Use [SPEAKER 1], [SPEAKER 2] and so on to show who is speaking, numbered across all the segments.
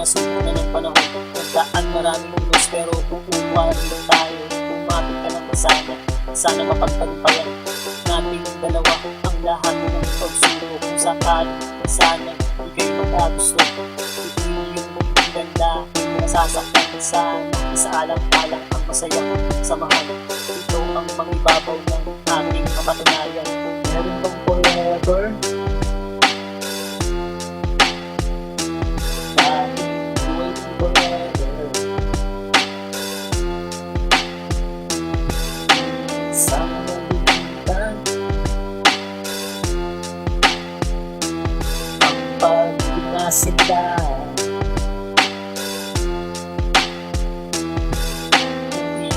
[SPEAKER 1] sumuna ng panahon. Nagdaan maraming unos pero kukuha rin tayo. Umapit ka ng masana, sana mapagtagumpayan natin ang dalawa ang lahat ng pagsubok. Kung sakali sana di kayo magkagusto, ipiliin mo yung ganda, hindi nasasaktan. Sana isaalang-alang ang masayang samahan. Ito ang mangibabaw ng ating kapatunayan. Meron bang forever? Sila hindi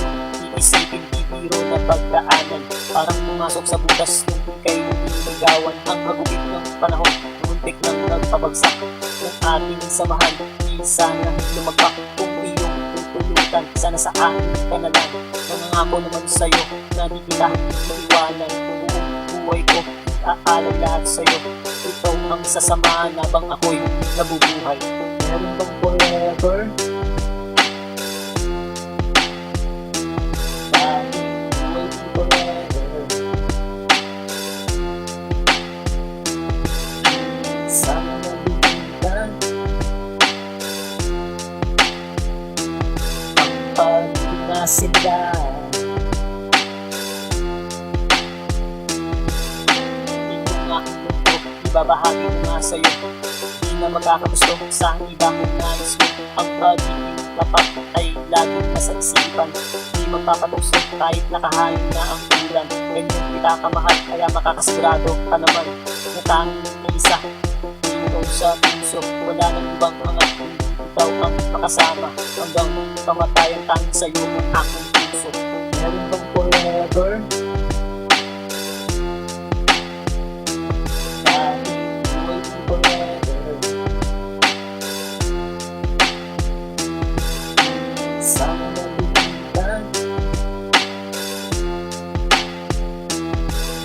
[SPEAKER 1] iisipin bibiro na pagdaanan, parang pumasok sa butas nung ika'y niligawan. Ang hagupit ng panahon, muntik nang nagpabagsak ng ating samahan. Di sana lumagpak kung iyong tutulutan, sana sa akin ka na lang. Nangangako naman sa'yo na di kita iiwanan. Buong buhay ko aalay lahat sa'yo. Ito ang sasamahan habang ako'y nabubuhay. Meron bang forever? Waiting forever. Sana nabibigyan ang pag-ibig na sila. Ibabahagi ko nga sa'yo, di na magkakagusto sa iba kong nais mo. Ang pag-ibig tapat ay laging nasa isipan, di magpapagusto kahit nakahain na ang ulan. Ganyan kita kamahal, kaya makakasigurado ka naman na tanging isa dito sa puso. Wala nang ibang angat, kundi ikaw ang makasama hanggang kamatayan. Tanging sa'yo ang aking puso. Meron bang forever? Sana nabibigyan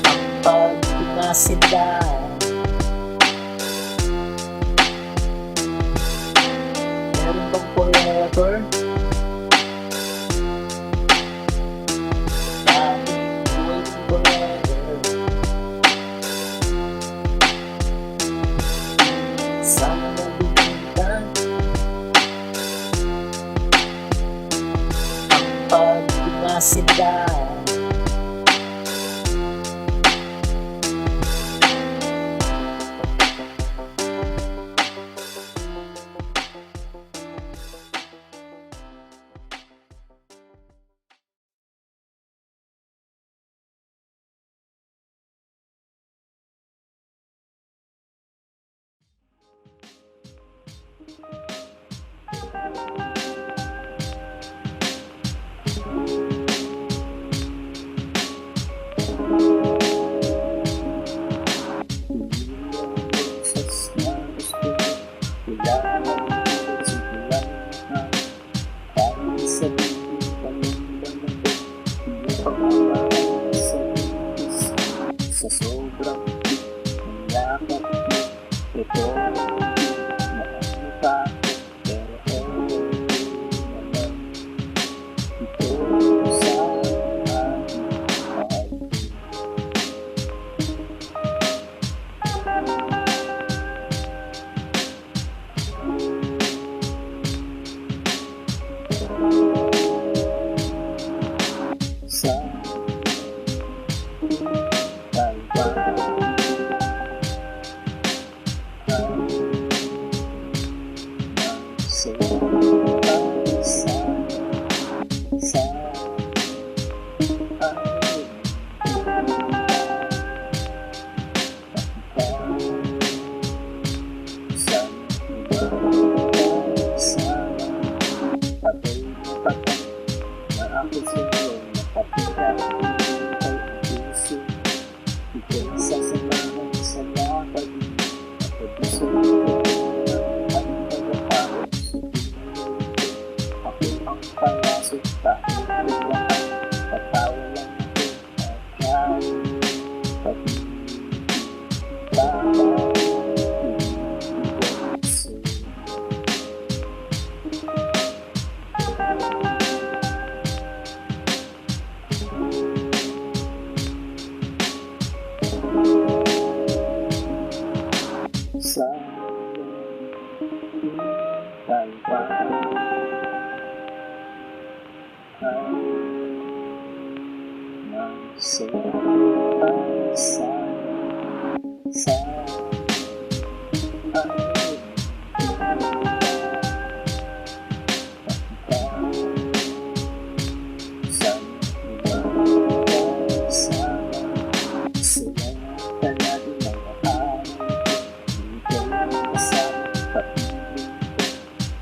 [SPEAKER 1] ang pag-ibig na sila. Meron bang forever? Waiting forever. Sana nabibigyan pag-ibig na sila. Sa sobrang yakap ito maano ka, pero naman ito sa aking mahal. Sa sa tayo ba ay magsasama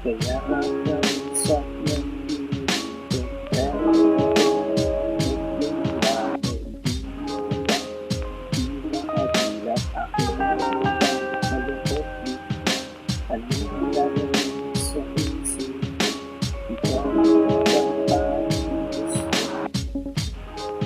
[SPEAKER 1] kaya hanggang sa nandito pero yung lalo di makagilat ako malungkot di ano ang gagawin sa isip ikaw ang pag-ibig sa tayo ba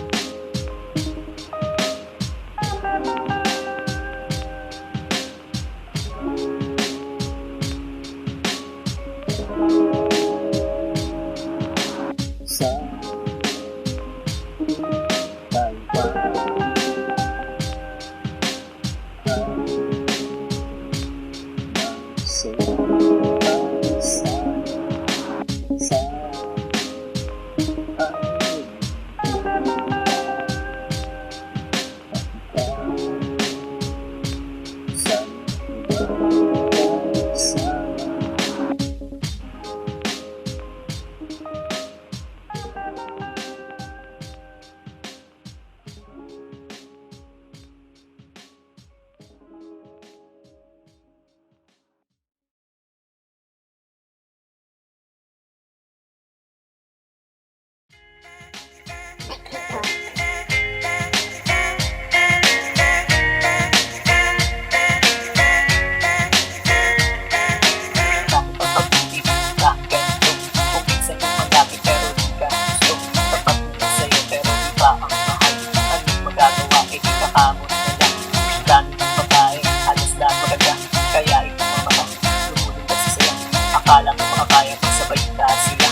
[SPEAKER 1] akala mo makakaya pag sabay na sila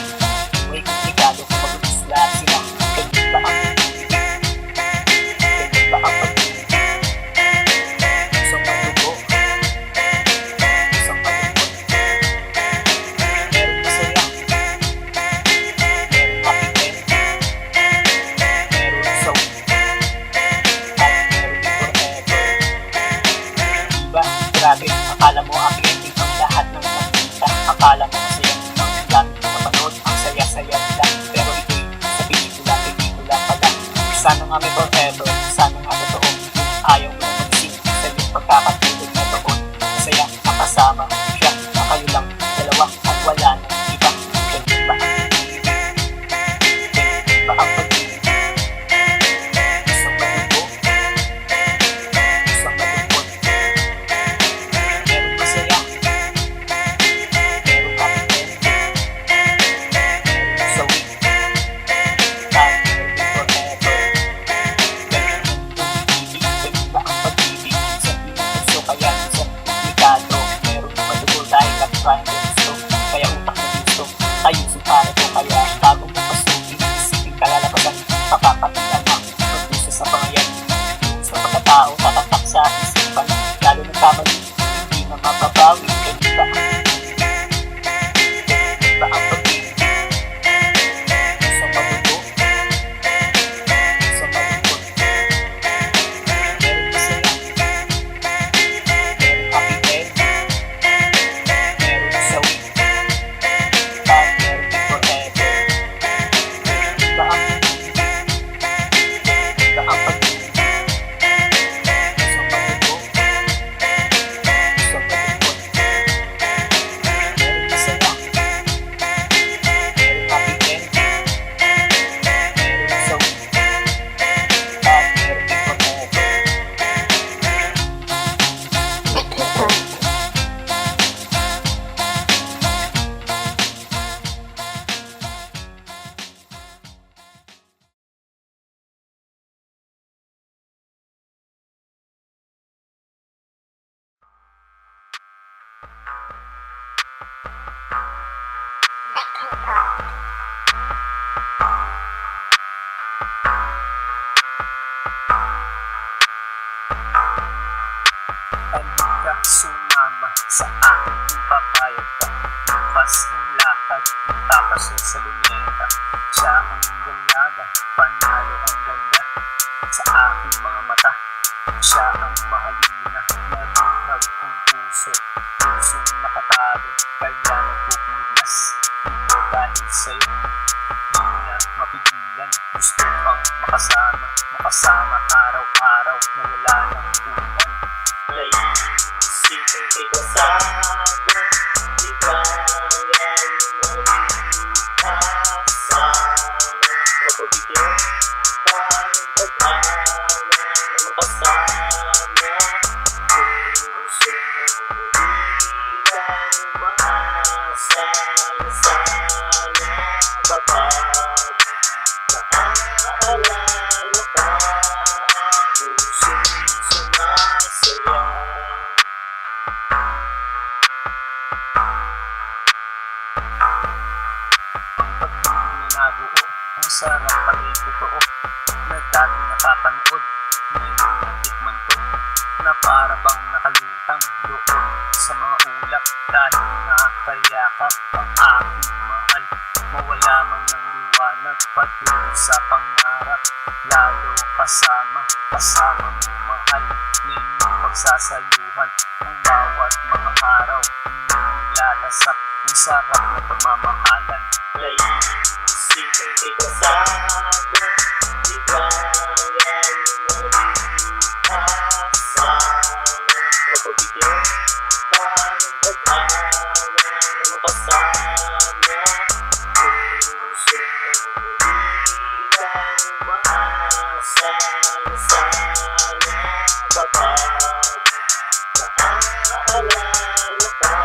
[SPEAKER 1] may komplikado kung magulis lahat sila ganyan ba ang pag-ibig isang malugo isang malungkot meron masaya meron makikita meron sawi at meron din forever diba grabe akala mo aking ending ang lahat ng akala mo masaya ang dami napanood ang saya-saya nila pero ito'y sa pelikula pala sana nga may forever sana nga totoo ayaw mo na mag-sing sa iyong pagkakatulog na doon masaya makasama siya na kayo lang dalawa at wala nang iba ganyan ba ang pag-ibig ganyan ba ang pag-ibig isang malugo isang malungkot meron masaya kaya utak na gusto ayusin para to kaya bago mo pasukin isipin kalalabasan makakapitan ang pagpusa sa pangayan sa pagkatao tatatak sa isipan lalo ng kamali hindi na mapabawi ganyan ba ang pag-ibig isang malugo isang malungkot meron masaya meron happy end meron sawi at meron din forever ba ang pag-ibig isang malugo isang malungkot meron masaya meron happy end meron sawi at meron din forever Halika sumama sa aking papayag ka bukas ng lakad, tapas siya sa luneta. Siya ang dalaga, panalo ang ganda sa aking mga mata. Siya ang mahalina, nabihag ang puso, pusong nakatago, kaya nagpupumiglas. Ito dahil sa'yo, di na mapigilan. Gusto pang makasama araw-araw na wala ng ulan. Naisipin kay kasama, di ba yan mag-asama? Mapabigyan pa ng pag-awa na makasama. Puso di lang maasa na sana kapag naaalala ka. Pusong sumasaya. Nabuo, ang sarap pa'y totoo, na dati napapanood, ngayon natikman ko, na para bang nakalutang doon sa mga ulap. Dahil nakakayakap ang aking mahal, mawala man ng liwanag patuloy sa pangarap. Lalo kasama mo mahal, na inyong pagsasaluhan ang bawat mga araw, inyong lalasap ang sarap na pagmamahalan. Naisipin kay kasama, di ba yan mag-asama? Mapabigyan pa ng pag-awa na makasama. Puso di lang maasa na sana kapag naaalala ka.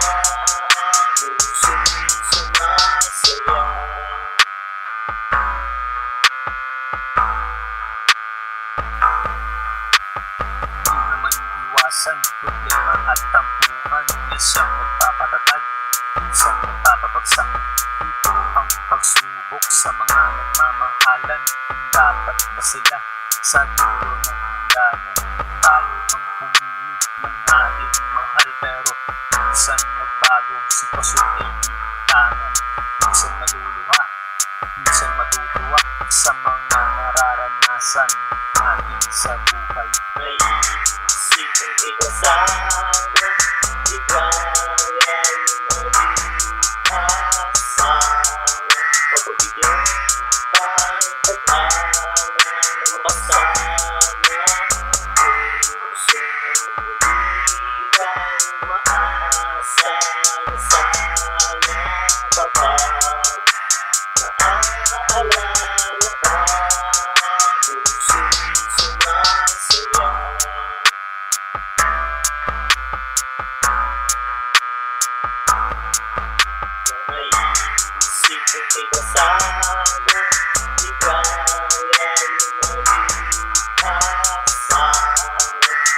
[SPEAKER 1] Pusong sumasaya. Problema at tampuhan, siyang nagpapatatag, minsan nagpapabagsak. Ito ang pagsubok sa mga nagmamahalan. Dapat ba sila sa dulo ng hangganan? Tayo ang pumili ng ating mahal, pero minsan nagbago, sitwasyon ay tangan. Minsan maluluha, minsan matutuwa sa mga nararanasan natin sa buhay. Naisipin kay kasama, di ba yan mag-asama? Mapabigyan pa ng pag-awa na makasama. Puso di lang maasa na sana kapag naaalala ka. Pusong sumasaya. Naisipin kay kasama, di ba yan mag-asama?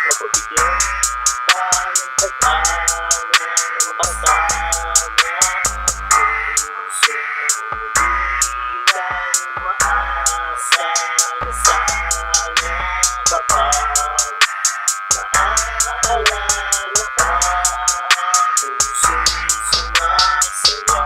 [SPEAKER 1] Mapabigyan pa ng pag-awa na makasama. Puso di lang maasa na sana kapag naaalala ka. Pusong sumasaya.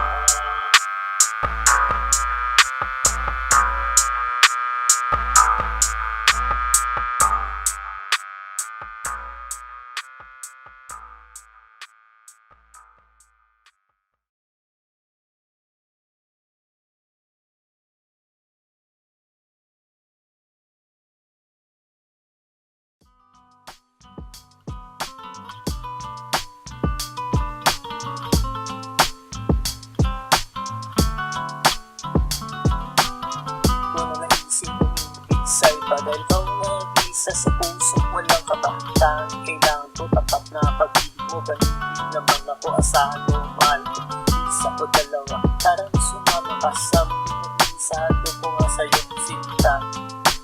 [SPEAKER 1] Isa'y dahil bang nag-isa sa puso walang kabahatan. Kailangan ko tapat na pag-ibig mo, ganun din naman ako. Asahan mo, mahal ko, isa o dalawa. Tara sumama ka sa mga isado ko nga sa'yo sinta.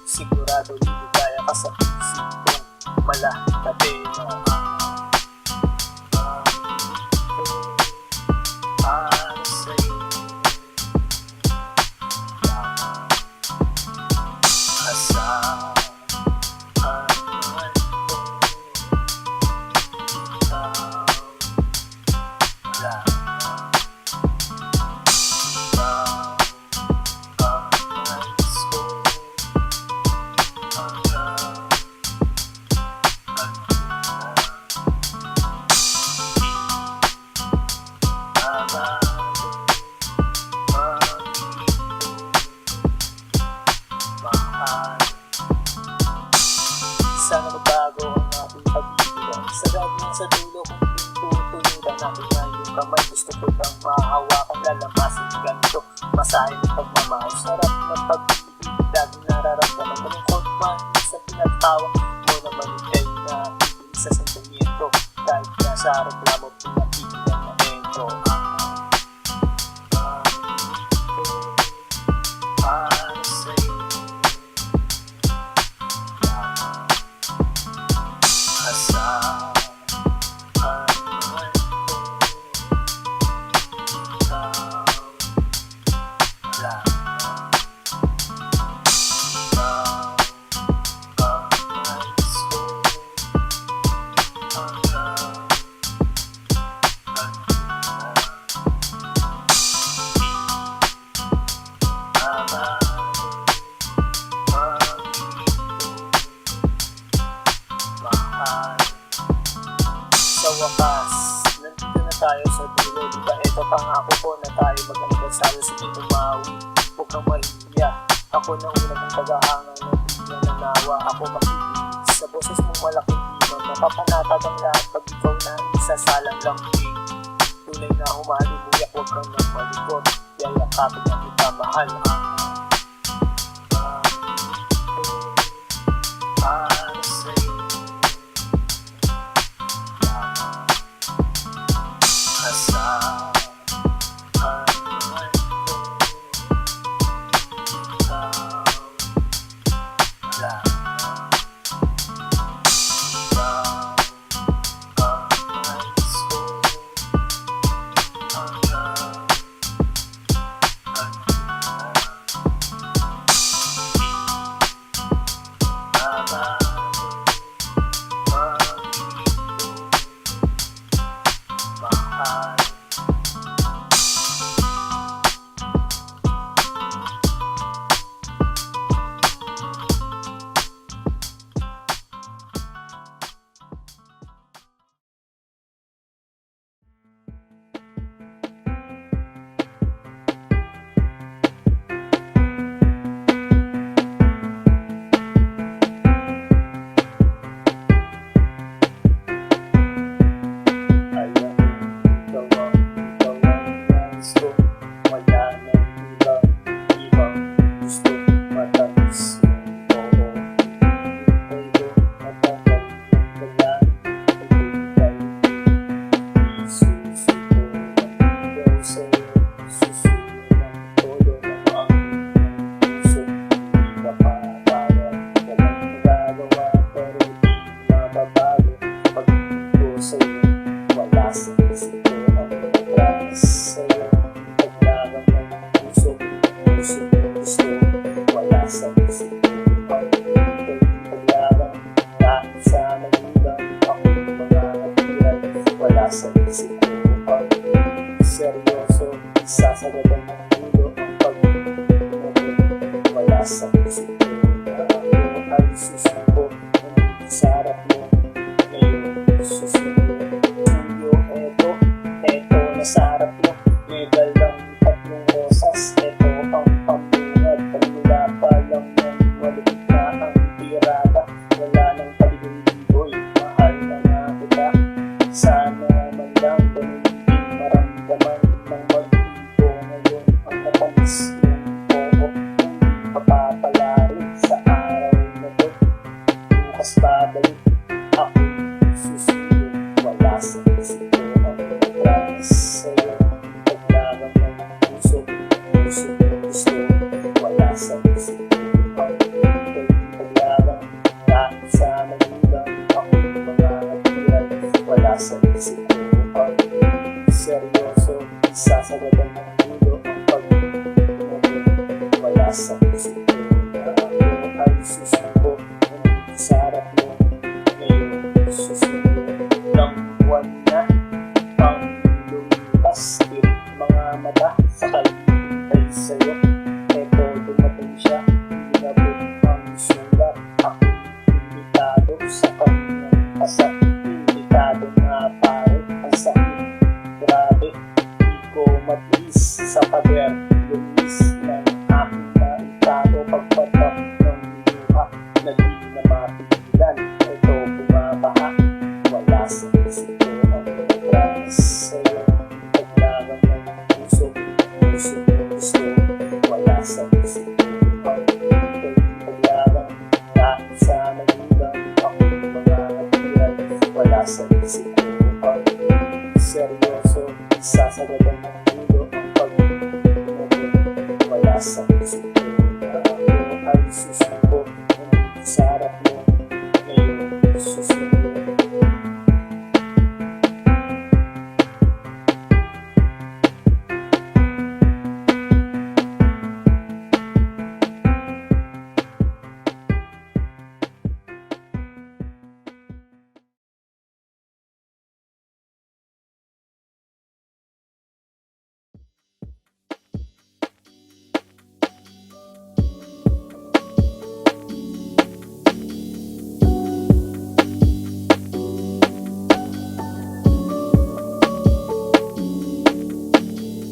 [SPEAKER 1] Sigurado liligaya ka sa isip kong malatabi na para sa'yo. Asahan ko, ikaw lamang. akin na yung kamay. Gusto ko lang mahawakan, lalamasin ganito. Masahin ng pagmamahal, sarap ng pag-ibig. Laging nararamdaman, malungkot man sa pinagtawa mo naman ikay na sa sentimiento. Kahit nasa reklamo, pinakinggan na ito. Para sa'yo asahan man ko, ikaw lang. Sa wakas, nandito na tayo sa dulo. Diba ito pangako ko na tayo mag-anibersaryo sa Tito Maui. Huwag kang mahihiya, ako na una mong pag-aangal na di na nanawa. Ako makikinig sa boses mong malaking dimang mapapanatag ang lahat pag ikaw na isasalang lang din. Tunay na humalimuyak, huwag kang nang malikot. Yayakapin ang kita mahal. Para sa'yo asahan man ko, ikaw lang. Ikaw ang nais ko hanggang mahal. Sa isip ko ang seryoso, sasagadan ng ulo ang pag-ibig. Wala sa isip ko na ako ay susuko. Nandito sa harap mo, ngayon susuko. Tuyo, eto na sa harap mo. Medal ng tatlong rosas, eto ang pambungad. Pagmula pa lang yan, malupit na ang tirada. Wala nang paligid-ligoy, mahal na nga kita. Sana man lang ganun din maramdaman ng mag-ibo. Ngayon ang natamis yung oo, hindi papapalarin sa araw na to. Bukas babalik, ako susunod. Wala sa isip ko ang promise sa'yo. Paglagang ng puso, gusto. Wala sa isip ko ang paglagang kahit sa magulang. Ako mga natiran, wala sa isip ko ang seryoso, sasagadan ng ulo ang pag-ibig. Wala sa isip ko na ako ay susuko. Nandito sa harap mo, ngayon susunod. Ng buwan na pang lumipas, tirik mga mata sa kalibay sa'yo. Eto dumating siya, hinabot ang sulat. Ako imitado sa kanyang kasat. Imitado nga pare, ang sakit. Grabe, di ko matiis sa pader. Lumis ng aking naitado. Promise sa'yo, paglaban ng puso, puso, gusto, wala sa isip ko. Ako'y paglaban, kahit sa nalilang, ako'y mga hatiran, wala sa isip ko. Seryoso, isasagadan ng ulo ang pag-ibig, wala sa isip ko. Ako ay susuko, nandito sa harap mo, ngayon susuko.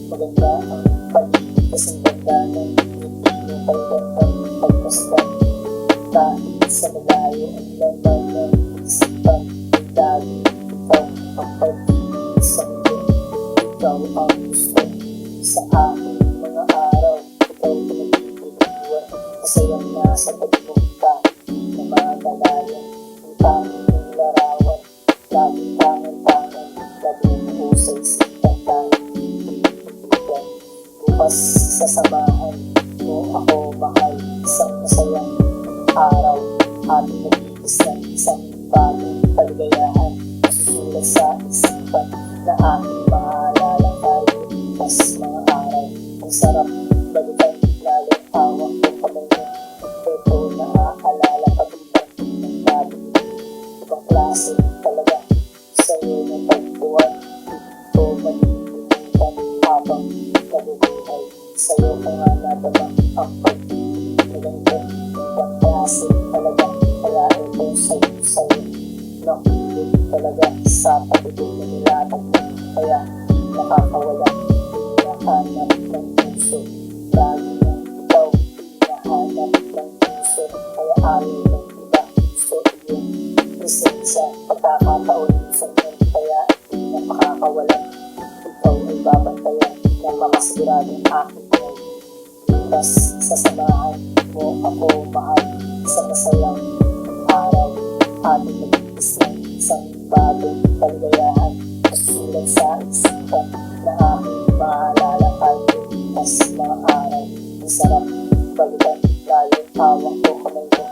[SPEAKER 1] Maganda ang pag-ibig kasing ganda ng hindi mo pagkantang pagmasdan. Kahit sa malayo ang laman ng isipan, lagi ikaw ang pag-ibig sa mundo. Ikaw ang gusto sa aking mga araw. Ikaw ang nag-ibig-iwan, masayang nasa pagpunta na magalayan. Ang tanging ng larawan, laging tangan-tangan, nabubuo sa isipan tayo. Bukas sasamahan mo ako, mahal, isang masayang araw, ating nag-iis ng isang bagong kaligayahan, masusulat sa isipan na aking maalala tayo. Mas mga araw, ang sarap balikan, lalo hawak ko kamay mo. Ito naaalala kabitan ng dati, ibang klase talaga sa'yo ng pagbuwan. Ito malilimutan habang nabubuhay sa'yo ko nga nadama ang pag-ibig na ganito. Ibang klase talaga, kaya ito sa'yo nakulit talaga sa pag-ibig na nilatag mo. Kaya nakakawala, hinahanap ng puso, lagi na ikaw hinahanap ng puso. Kaya ayaw ng iba, gusto iyong presensya, pagkakataon sa inyo. Kaya hindi na makakawala, ikaw ay babantayan na makasiguradong aking ngayon. Bukas sasamahan mo ako, mahal, sa masayang araw, ating nag-iis ng isang bagong kaligayahan, masusulat sa isipan na aking maalala tayo. Mas mga araw, ang sarap balikan, lalo hawak ko kamay mo.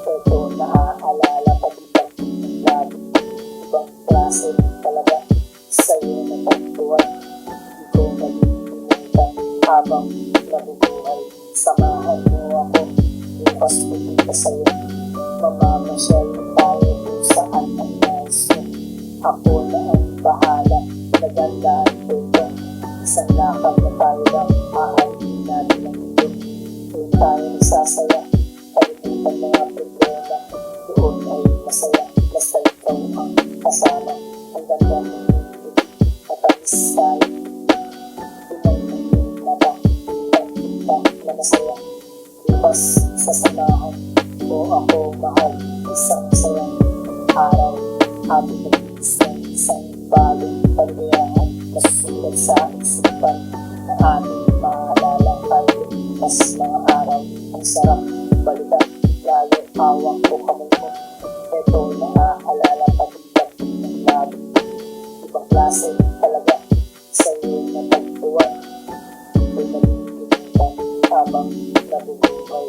[SPEAKER 1] Ito naaalala kabitan ng lagi, ibang klase talaga sa'yo na pagtuwan. Ikaw malilimutan habang nabubuhay, samahan mo ako, bukas pupunta sa'yo. Mamamasyal tayo kung saan ang nais mo. Ako na ang bahala, nagandaan ko ito. Isang lakad na tayo lang, ahalin natin ang mundo. Doon tayo nagsasaya, kalimutan mga problema. Doon ay masaya, basta ikaw ang kasama. Ang ganda ng mundo, matamis tayo. Tunay ng mata, kita na masaya. Bukas sasamahan mo ako, mahal, isang masayang araw, ating nag-iis ng isang bagong kaligayahan, masusulat sa isipan na ating maalala tayo. Mas mga araw, ang sarap balikan, lalo hawak ko kamay mo. Ito naaalala kabitan ng labi, ibang klase talaga sa'yo na pagtuwan. Ito'y malilimutan habang nabubuhay.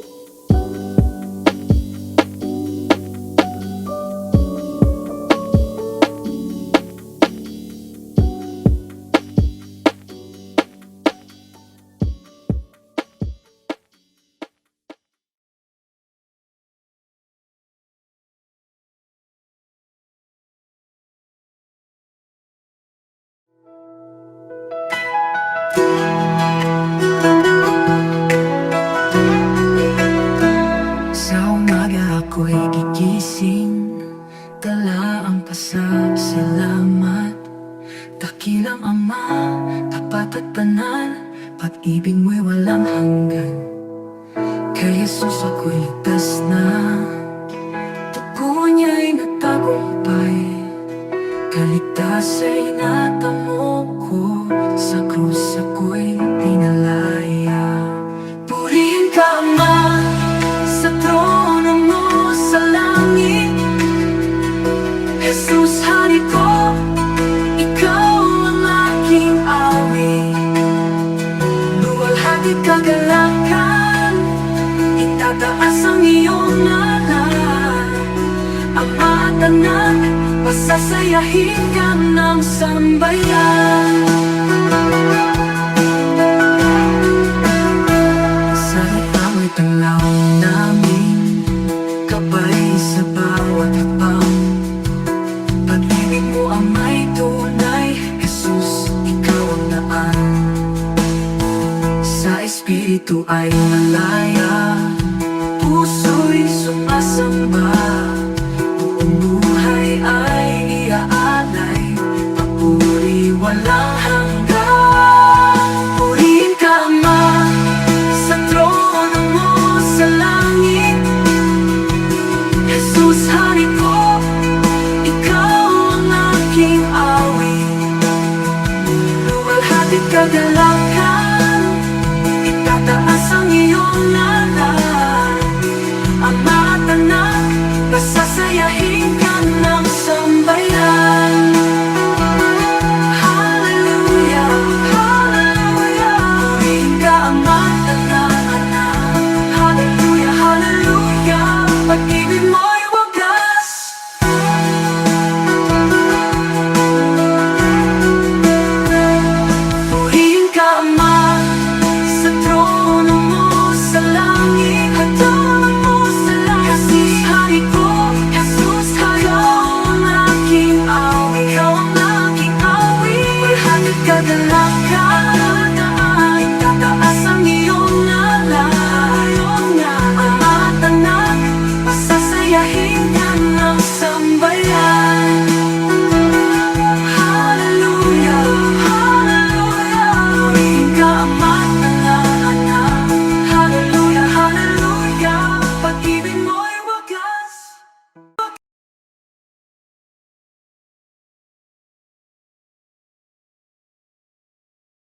[SPEAKER 2] Sa umaga ako'y gigising, dala ang pasasalamat. Dakilang Ama, tapat at banal, pag-ibig mo'y walang hanggan. Kay Jesus ako'y ligtas na, dugo niya'y nagtagumpay. kaligtas ay natamo ko, sa krus ako'y pinalaya. Purihin ka, Ama, sa trono mo sa langit. Jesus, hari ko, ikaw ang aking awit. Luwalhati kagalakan, itataas ang iyong ngalan. Ama at Anak, pasasayahin ka ng sambayan. Sa itamo'y tanglaw namin, kabay sa bawat hakbang. Pag-ibig mo ang may tunay, Jesus, ikaw ang daan. Sa Espiritu ay malaya, puso'y sumasamba. Buong buhay ay iaalay, papuri walang hanggan. Purihin ka, Ama, sa trono mo sa langit. Jesus, hari ko, ikaw ang aking awit. Luwalhati kagalakan, itataas ang iyong ngalan. Ama at Anak, pasasayahin ka ng sambayan. Hallelujah, hallelujah. Purihin ka, Ama at Anak. Hallelujah, hallelujah. Pag-ibig mo'y wagas. Purihin ka, Ama, sa trono mo sa langit. At trono mo sa langit. Jesus, hari ko, Jesus, ikaw ang aking awit. Ikaw ang aking awit. Walhati kagalakan,